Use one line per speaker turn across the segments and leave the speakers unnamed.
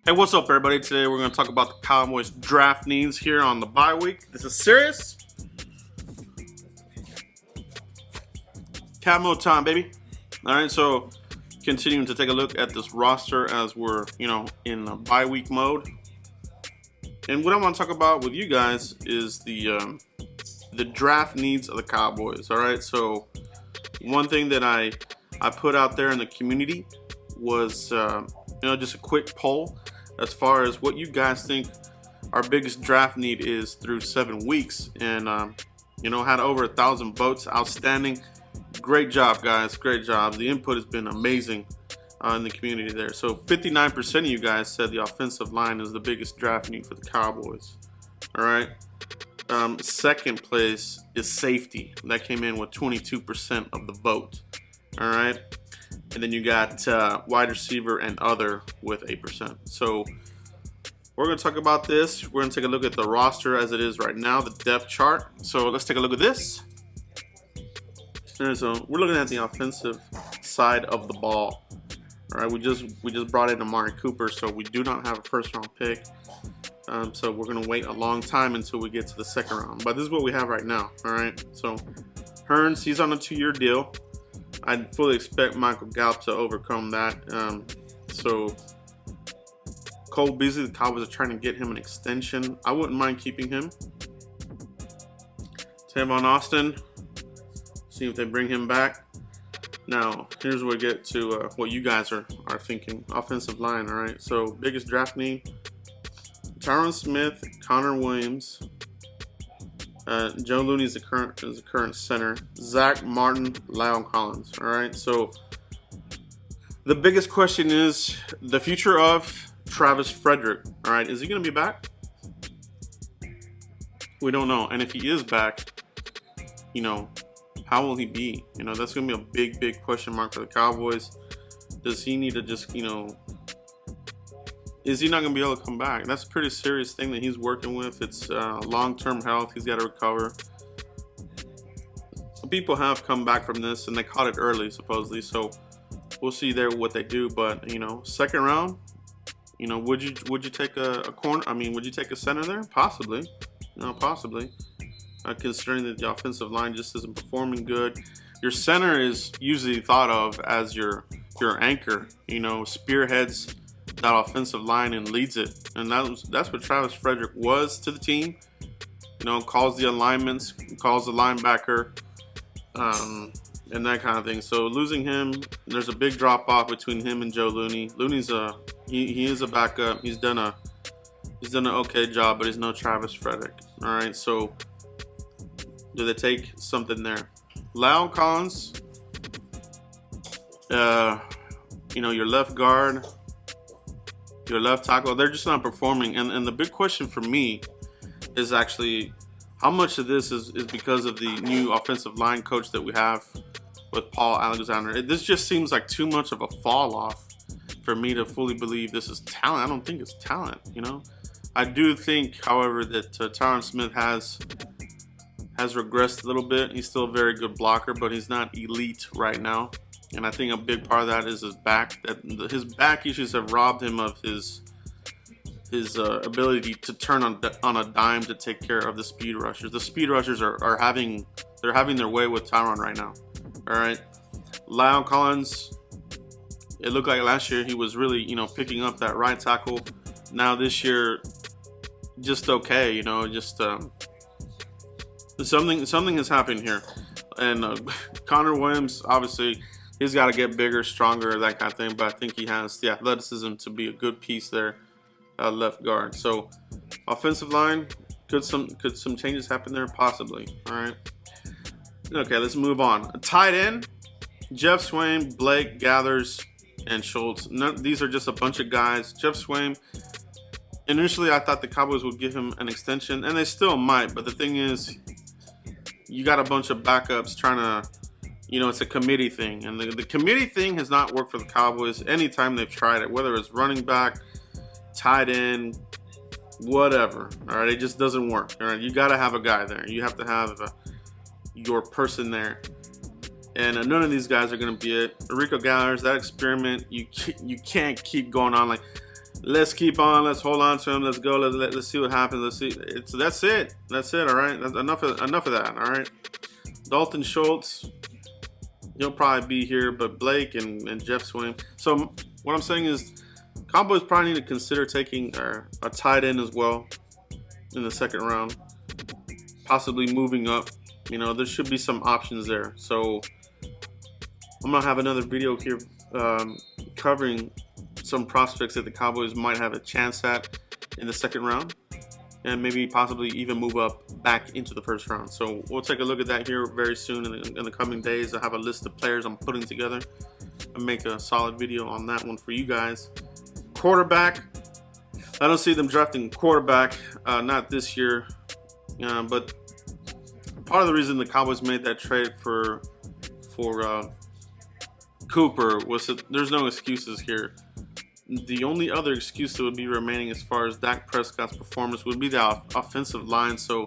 Hey, what's up, everybody? Today we're going to talk about the Cowboys draft needs here on the bye week. This is serious. Camo time, baby. All right, so continuing to take a look at this roster as we're, in a bye week mode. And what I want to talk about with you guys is the draft needs of the Cowboys. All right, so one thing that I put out there in the community was just a quick poll as far as what you guys think our biggest draft need is through 7 weeks, and had over 1,000 votes. Outstanding. Great job, guys. Great job. The input has been amazing in the community there. So 59% of you guys said the offensive line is the biggest draft need for the Cowboys. All right. Second place is safety. That came in with 22% of the vote. All right. And then you got wide receiver and other with 8%. So we're going to talk about this. We're going to take a look at the roster as it is right now, the depth chart. So let's take a look at this. We're looking at the offensive side of the ball. All right, we just brought in Amari Cooper, so we do not have a first-round pick. So we're going to wait a long time until we get to the second round. But this is what we have right now. All right, so Hearns, he's on a 2-year deal. I fully expect Michael Gallup to overcome that. So Cole Beasley, the Cowboys are trying to get him an extension. I wouldn't mind keeping him. Tavon Austin, see if they bring him back. Now, here's where we get to what you guys are thinking. Offensive line, all right? So biggest draft need, Tyron Smith, Connor Williams, Joe Looney is the current center. Zach Martin, Lyle Collins. All right. So the biggest question is the future of Travis Frederick. All right. Is he going to be back? We don't know. And if he is back, how will he be? That's going to be a big question mark for the Cowboys. Does he need to just, is he not going to be able to come back? That's a pretty serious thing that he's working with. It's long-term health. He's got to recover. People have come back from this, and they caught it early, supposedly. So we'll see there what they do. But second round, would you take a corner? I mean, would you take a center there? Possibly. Possibly. Considering that the offensive line just isn't performing good. Your center is usually thought of as your anchor. Spearheads that offensive line and leads it, and that's what Travis Frederick was to the team. Calls the alignments, calls the linebacker, and that kind of thing. So losing him, there's a big drop off between him and Joe Looney. Looney's he is a backup. He's done an okay job, but he's no Travis Frederick. All right, so do they take something there? Lyle Collins, your left guard, your left tackle, they're just not performing. And the big question for me is actually how much of this is because of the new offensive line coach that we have with Paul Alexander. This just seems like too much of a fall off for me to fully believe this is talent. I don't think it's talent, I do think, however, that Tyron Smith has regressed a little bit. He's still a very good blocker, but he's not elite right now. And I think a big part of that is his back. That his back issues have robbed him of his ability to turn on a dime to take care of the speed rushers. The speed rushers are having their way with Tyron right now. All right, Lyle Collins. It looked like last year he was really picking up that right tackle. Now this year, just okay. Something has happened here. And Connor Williams, obviously, he's got to get bigger, stronger, that kind of thing. But I think he has the athleticism to be a good piece there, left guard. So, offensive line, could some changes happen there? Possibly. All right. Okay, let's move on. Tight end, Jeff Swain, Blake, Gathers, and Schultz. These are just a bunch of guys. Jeff Swain, initially I thought the Cowboys would give him an extension, and they still might. But the thing is, you got a bunch of backups trying to, it's a committee thing. And the committee thing has not worked for the Cowboys anytime they've tried it, whether it's running back, tight end, whatever. All right, it just doesn't work. All right, you got to have a guy there. You have to have your person there. And none of these guys are going to be it. Rico Gallagher's, that experiment, you can't keep going on. Like, let's keep on. Let's hold on to him. Let's go. Let's see what happens. Let's see. That's it. That's it. All right. That's enough of that. All right. Dalton Schultz, he'll probably be here, but Blake and Jeff Swain. So what I'm saying is, Cowboys probably need to consider taking a tight end as well in the second round, possibly moving up. You know, there should be some options there. So I'm gonna have another video here covering some prospects that the Cowboys might have a chance at in the second round, and maybe possibly even move up back into the first round. So we'll take a look at that here very soon in the coming days. I have a list of players I'm putting together and make a solid video on that one for you guys. Quarterback, I don't see them drafting quarterback, not this year, but part of the reason the Cowboys made that trade for Cooper was that there's no excuses here. The only other excuse that would be remaining as far as Dak Prescott's performance would be the offensive line. So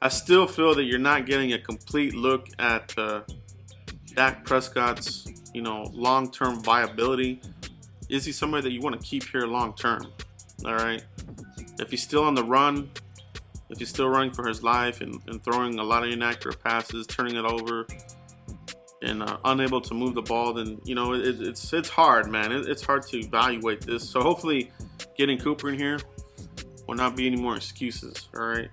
I still feel that you're not getting a complete look at Dak Prescott's, you know, long-term viability. Is he somebody that you want to keep here long-term? All right. If he's still on the run, if he's still running for his life and throwing a lot of inaccurate passes, turning it over, and unable to move the ball, then, you know, it's hard, man. It's hard to evaluate this. So hopefully getting Cooper in here will not be any more excuses. All right.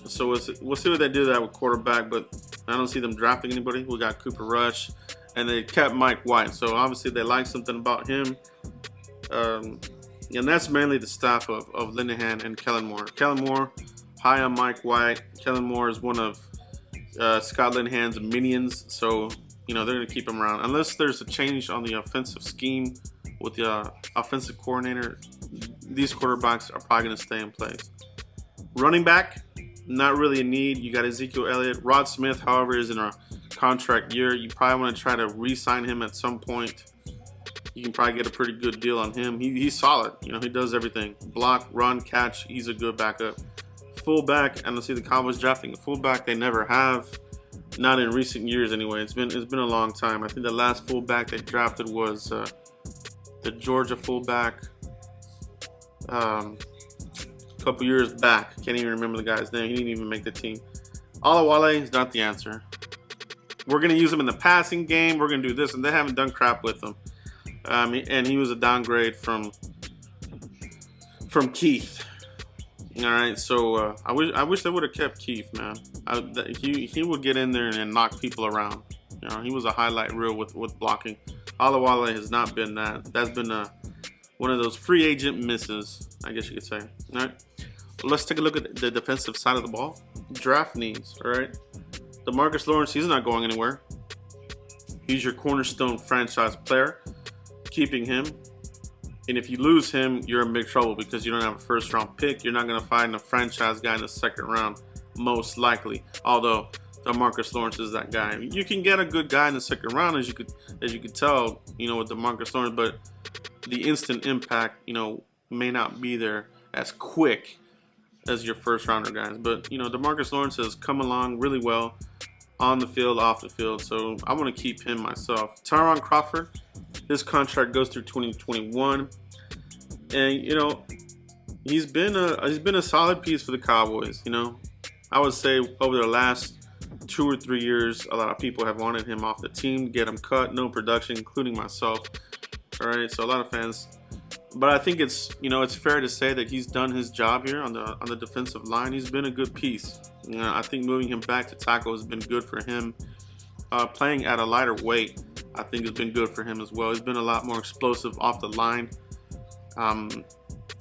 So we'll see what they do that with quarterback, but I don't see them drafting anybody. We got Cooper Rush, and they kept Mike White. So obviously they like something about him. And that's mainly the staff of Linehan and Kellen Moore. Kellen Moore, high on Mike White. Kellen Moore is one of Scott Linehan's minions. So, you know, they're going to keep him around. Unless there's a change on the offensive scheme with the offensive coordinator, these quarterbacks are probably going to stay in place. Running back, not really a need. You got Ezekiel Elliott. Rod Smith, however, is in a contract year. You probably want to try to re-sign him at some point. You can probably get a pretty good deal on him. He's solid. You know, he does everything. Block, run, catch. He's a good backup. Fullback, I don't see the Cowboys drafting a fullback. They never have. Not in recent years, anyway. It's been a long time. I think the last fullback they drafted was the Georgia fullback a couple years back. Can't even remember the guy's name. He didn't even make the team. Alawale is not the answer. We're gonna use him in the passing game. We're gonna do this, and they haven't done crap with him. And he was a downgrade from Keith. All right, so I wish they would have kept Keith, man. He would get in there and knock people around. You know, he was a highlight reel with blocking. Alawale has not been that. That's been one of those free agent misses, I guess you could say. All right, let's take a look at the defensive side of the ball. Draft needs. All right, DeMarcus Lawrence, he's not going anywhere. He's your cornerstone franchise player. Keeping him. And if you lose him, you're in big trouble because you don't have a first-round pick. You're not going to find a franchise guy in the second round, most likely. Although DeMarcus Lawrence is that guy. You can get a good guy in the second round, as you could tell, you know, with DeMarcus Lawrence. But the instant impact, you know, may not be there as quick as your first-rounder guys. But, you know, DeMarcus Lawrence has come along really well on the field, off the field. So I want to keep him myself. Tyron Crawford. His contract goes through 2021, and you know he's been a solid piece for the Cowboys. You know, I would say over the last 2 or 3 years, a lot of people have wanted him off the team, get him cut, no production, including myself. All right, so a lot of fans, but I think it's fair to say that he's done his job here on the defensive line. He's been a good piece. You know, I think moving him back to tackle has been good for him. Playing at a lighter weight, I think, has been good for him as well. He's been a lot more explosive off the line, and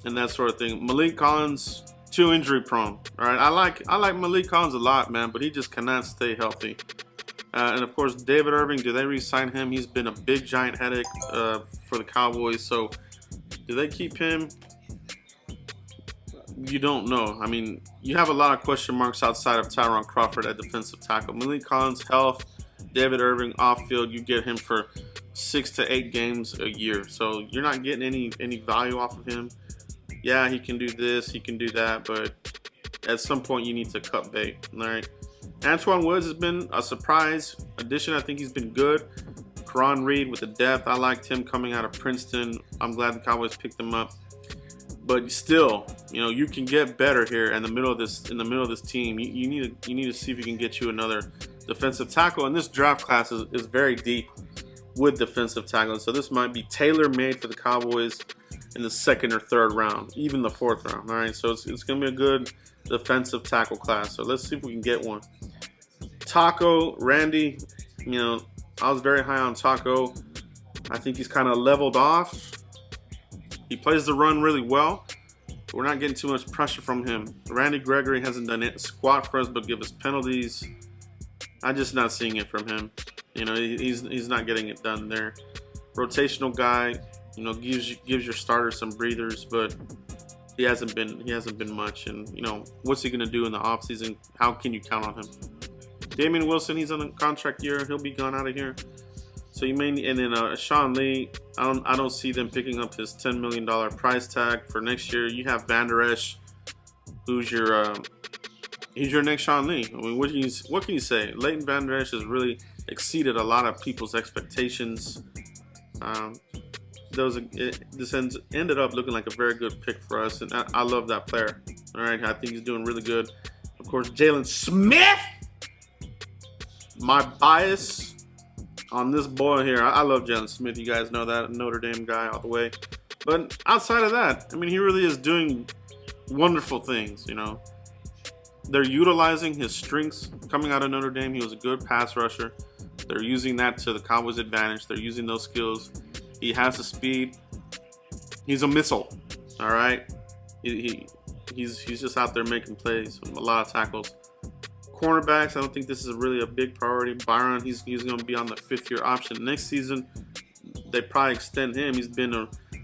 that sort of thing. Malik Collins, too injury prone. All right, I like Malik Collins a lot, man, but he just cannot stay healthy. And of course, David Irving. Do they re-sign him? He's been a big giant headache for the Cowboys. So, do they keep him? You don't know. I mean, you have a lot of question marks outside of Tyron Crawford at defensive tackle. Malik Collins' health. David Irving off field, you get him for 6 to 8 games a year. So you're not getting any value off of him. Yeah, he can do this, he can do that, but at some point you need to cut bait. All right. Antoine Woods has been a surprise addition. I think he's been good. Karan Reed with the depth. I liked him coming out of Princeton. I'm glad the Cowboys picked him up. but still, you know, you can get better here in the middle of this team. You need to see if you can get you another defensive tackle. And this draft class is very deep with defensive tackle, so this might be tailor-made for the Cowboys in the 2nd or 3rd round, even the 4th round. All right, so it's going to be a good defensive tackle class. So let's see if we can get one. Taco, Randy, you know, I was very high on Taco. I think he's kind of leveled off. He plays the run really well. But we're not getting too much pressure from him. Randy Gregory hasn't done it squat for us, but give us penalties. I'm just not seeing it from him. You know, he's not getting it done there. Rotational guy, you know, gives your starters some breathers, but he hasn't been much. And you know, what's he gonna do in the offseason? How can you count on him? Damian Wilson, he's on a contract year. He'll be gone out of here. So you may, and then Sean Lee, I don't see them picking up his $10 million price tag for next year. You have Van Der Esch, who's he's your next Sean Lee. I mean, what can you say? Leighton Van Der Esch has really exceeded a lot of people's expectations. This ended up looking like a very good pick for us, and I love that player. All right, I think he's doing really good. Of course, Jalen Smith. My bias on this boy here, I love Jalen Smith. You guys know that, Notre Dame guy all the way. But outside of that, I mean, he really is doing wonderful things. You know, they're utilizing his strengths coming out of Notre Dame. He was a good pass rusher. They're using that to the Cowboys' advantage. They're using those skills. He has the speed. He's a missile. All right. He's just out there making plays, a lot of tackles. Cornerbacks, I don't think this is really a big priority. Byron, he's going to be on the 5th-year option next season. They probably extend him.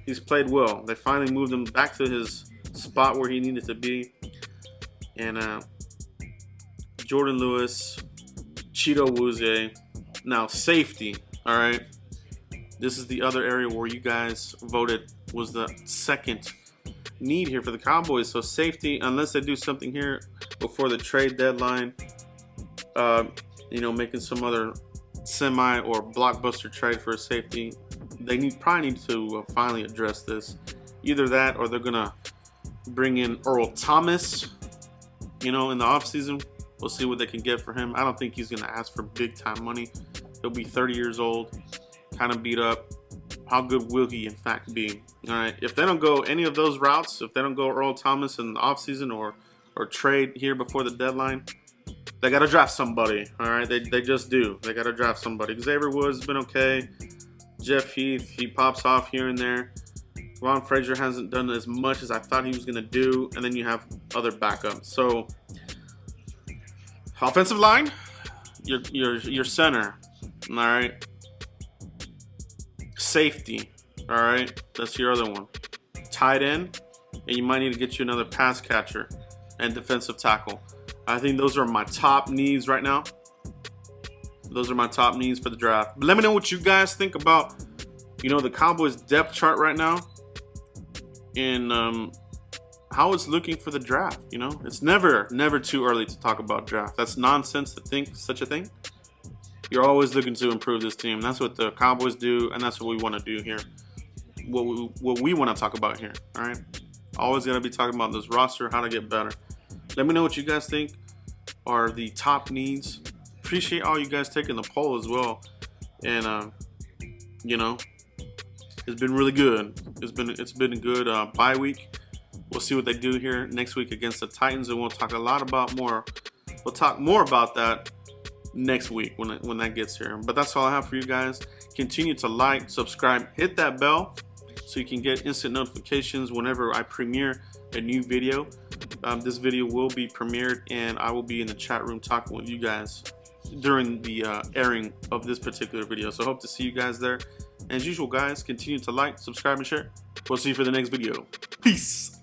He's played well. They finally moved him back to his spot where he needed to be. And Jordan Lewis, Cheeto Wuze. Now safety. All right. This is the other area where you guys voted was the 2nd need here for the Cowboys. So safety, unless they do something here before the trade deadline, you know, making some other semi or blockbuster trade for a safety, they probably need to finally address this. Either that, or they're gonna bring in Earl Thomas, you know, in the offseason. We'll see what they can get for him. I don't think he's gonna ask for big time money. He'll be 30 years old, kind of beat up. How good will he in fact be? All right, if they don't go any of those routes, if they don't go Earl Thomas in the offseason or trade here before the deadline, they got to draft somebody. All right, they just do. They got to draft somebody. Xavier Woods has been okay. Jeff Heath, he pops off here and there. Ron Frazier hasn't done as much as I thought he was going to do. And then you have other backups. So, offensive line, your center. All right. Safety. All right. That's your other one. Tight end. And you might need to get you another pass catcher and defensive tackle. I think those are my top needs right now. Those are my top needs for the draft. But let me know what you guys think about, you know, the Cowboys depth chart right now. And how it's looking for the draft. You know, it's never too early to talk about draft. That's nonsense to think such a thing. You're always looking to improve this team. That's what the Cowboys do, and that's what we want to do here. What we want to talk about here. All right. Always gonna be talking about this roster, how to get better. Let me know what you guys think are the top needs. Appreciate all you guys taking the poll as well. And you know, it's been really good. It's been a good bye week. We'll see what they do here next week against the Titans, and we'll talk We'll talk more about that next week when that gets here. But that's all I have for you guys. Continue to like, subscribe, hit that bell so you can get instant notifications whenever I premiere a new video. This video will be premiered, and I will be in the chat room talking with you guys during the airing of this particular video. So I hope to see you guys there. And as usual, guys, continue to like, subscribe, and share. We'll see you for the next video. Peace.